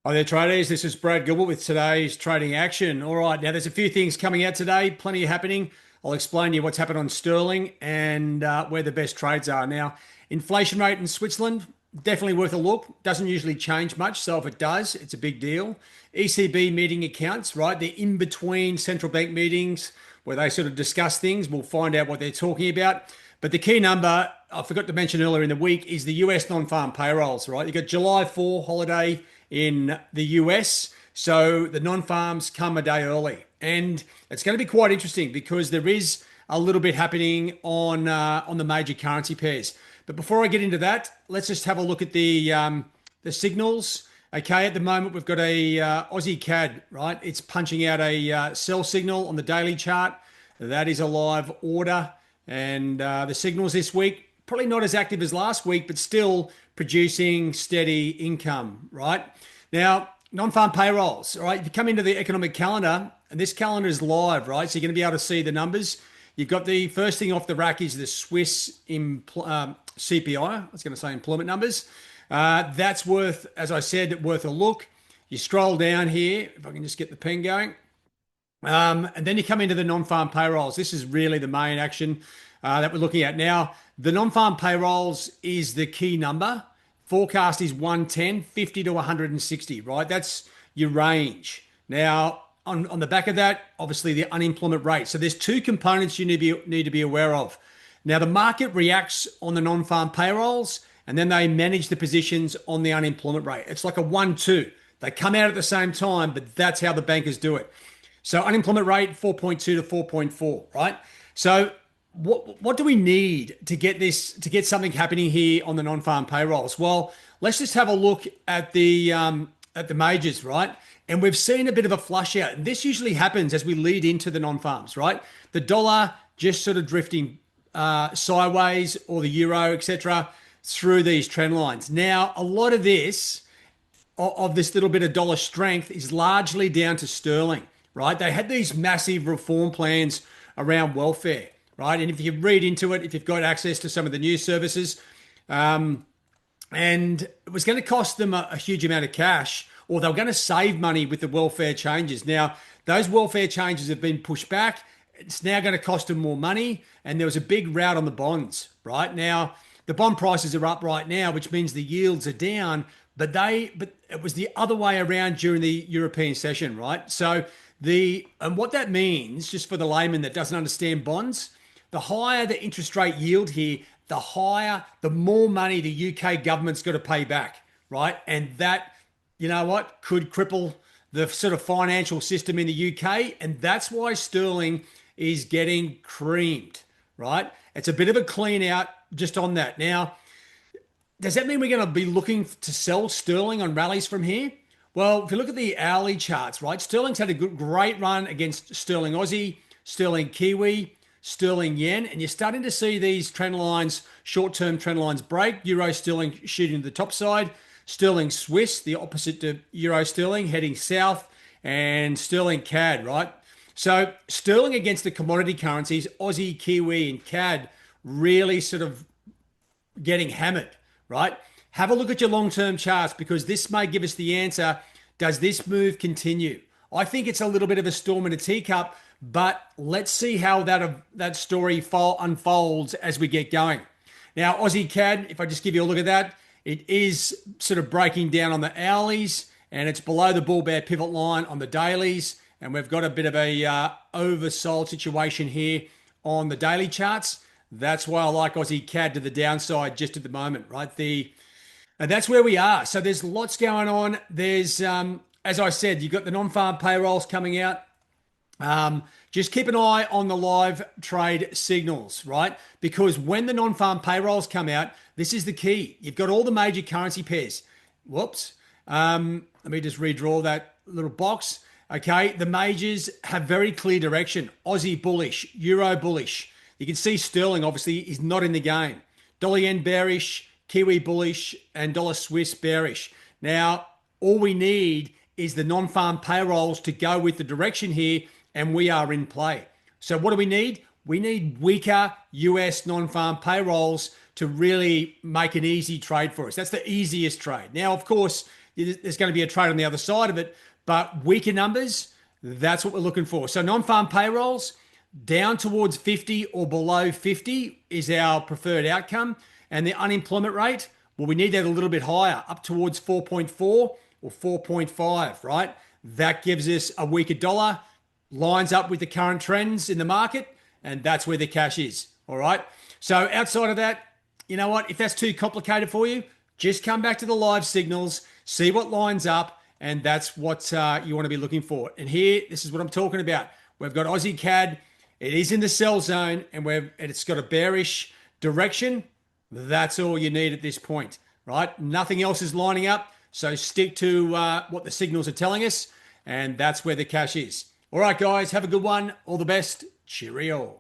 Hi there, traders. This is Brad Gilbert with today's trading action. All right, now there's a few things coming out today, plenty happening. I'll explain to you what's happened on sterling and where the best trades are. Now, inflation rate in Switzerland, definitely worth a look. Doesn't usually change much, so if it does, it's a big deal. ECB meeting accounts, right? They're in between central bank meetings where they sort of discuss things. We'll find out what they're talking about. But the key number, I forgot to mention earlier in the week, is the US non-farm payrolls, right? You've got July 4 holiday in the US. So the non-farms come a day early. And it's going to be quite interesting because there is a little bit happening on the major currency pairs. But before I get into that, let's just have a look at the signals. Okay, at the moment we've got a Aussie CAD, right? It's punching out a sell signal on the daily chart. That is a live order. And the signals this week, probably not as active as last week, but still producing steady income, right? Now, non-farm payrolls, all right? If you come into the economic calendar, and this calendar is live, right? So you're going to be able to see the numbers. You've got the first thing off the rack is the Swiss CPI. I was going to say employment numbers. That's worth, as I said, worth a look. You scroll down here, if I can just get the pen going. And then you come into the non-farm payrolls. This is really the main action that we're looking at now. The non-farm payrolls is the key number. Forecast is 110, 50 to 160, right? That's your range. Now, on the back of that, obviously the unemployment rate. So there's two components you need to be aware of. Now, the market reacts on the non-farm payrolls, and then they manage the positions on the unemployment rate. It's like a 1-2. They come out at the same time, but that's how the bankers do it. So unemployment rate 4.2 to 4.4, right? So what do we need to get something happening here on the non-farm payrolls? Well, let's just have a look at the majors, right? And we've seen a bit of a flush out. And this usually happens as we lead into the non-farms, right? The dollar just sort of drifting sideways, or the euro, etc., through these trend lines. Now, a lot of this little bit of dollar strength is largely down to sterling, right? They had these massive reform plans around welfare, right? And if you read into it, if you've got access to some of the news services, and it was going to cost them a huge amount of cash, or they were going to save money with the welfare changes. Now, those welfare changes have been pushed back. It's now going to cost them more money, and there was a big rout on the bonds, right? Now, the bond prices are up right now, which means the yields are down, but it was the other way around during the European session, right? So and what that means, just for the layman that doesn't understand bonds, the higher the interest rate yield here, the more money the UK government's got to pay back, right? And that, you know what, could cripple the sort of financial system in the UK. And that's why sterling is getting creamed, right? It's a bit of a clean out just on that. Now, does that mean we're going to be looking to sell sterling on rallies from here? Well, if you look at the hourly charts, right, sterling's had a great run against sterling Aussie, sterling Kiwi, sterling yen, and you're starting to see these trend lines, short-term trend lines break. Euro sterling shooting to the top side, sterling Swiss, the opposite to euro sterling, heading south, and sterling CAD, right? So sterling against the commodity currencies, Aussie, Kiwi, and CAD, really sort of getting hammered, right? Have a look at your long-term charts because this may give us the answer. Does this move continue? I think it's a little bit of a storm in a teacup, but let's see how that story unfolds as we get going. Now, Aussie CAD, if I just give you a look at that, it is sort of breaking down on the hourlies, and it's below the bull bear pivot line on the dailies, and we've got a bit of a oversold situation here on the daily charts. That's why I like Aussie CAD to the downside just at the moment, right? And that's where we are. So there's lots going on. There's, as I said, you've got the non-farm payrolls coming out. Just keep an eye on the live trade signals, right? Because when the non-farm payrolls come out, this is the key. You've got all the major currency pairs. Whoops. Let me just redraw that little box. Okay, the majors have very clear direction. Aussie bullish, Euro bullish. You can see sterling obviously is not in the game. Dollar yen bearish, Kiwi bullish, and dollar Swiss bearish. Now, all we need is the non-farm payrolls to go with the direction here, and we are in play. So what do we need? We need weaker US non-farm payrolls to really make an easy trade for us. That's the easiest trade. Now, of course, there's going to be a trade on the other side of it. But weaker numbers, that's what we're looking for. So non-farm payrolls down towards 50 or below 50 is our preferred outcome. And the unemployment rate, well, we need that a little bit higher, up towards 4.4 or 4.5, right? That gives us a weaker dollar, lines up with the current trends in the market, and that's where the cash is. All right. So outside of that, you know what? If that's too complicated for you, just come back to the live signals, see what lines up, and that's what you want to be looking for. And here, this is what I'm talking about. We've got Aussie CAD. It is in the sell zone, and it's got a bearish direction. That's all you need at this point, right? Nothing else is lining up. So stick to what the signals are telling us, and that's where the cash is. All right, guys, have a good one. All the best. Cheerio.